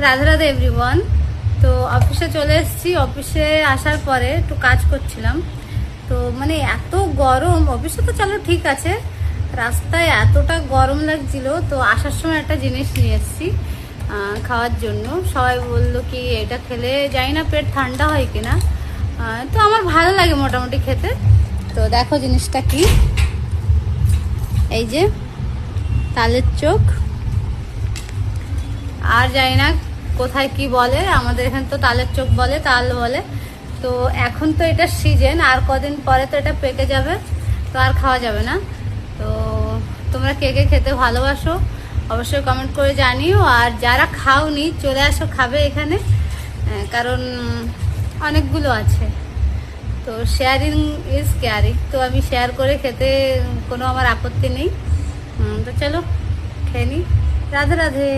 Radhe Radhe everyone. তো অফিসে চলে এসেছি। অফিসে আসার পরে একটু কাজ করছিলাম। তো মানে এত গরম, অফিসে তো চলো ঠিক আছে, রাস্তায় এতটা গরম লাগছিল। তো আসার সময় একটা জিনিস নিয়ে এসেছি খাওয়ার জন্য। সবাই বললো কি এটা খেলে জানি না পেট ঠান্ডা হয় কিনা। তো আমার ভালো লাগে মোটামুটি খেতে। তো দেখো জিনিসটা কি, এই যে তালের চোখ। আর জানি না কোথায় কি বলে, আমাদের এখানে তো তালের চোখ বলে, তাল বলে। তো এখন তো এটা সিজন, আর কদিন পরে তো এটা পেকে যাবে, তো আর খাওয়া যাবে না। তো তোমরা কে কে খেতে ভালোবাসো অবশ্যই কমেন্ট করে জানিও। আর যারা খাওনি চলে আসো, খাবে এখানে, কারণ অনেকগুলো আছে। তো শেয়ারিং ইজ কেয়ারিং। তো আমি শেয়ার করে খেতে কোনো আমার আপত্তি নেই। তো চলো খেয়ে নিই। রাধে রাধে।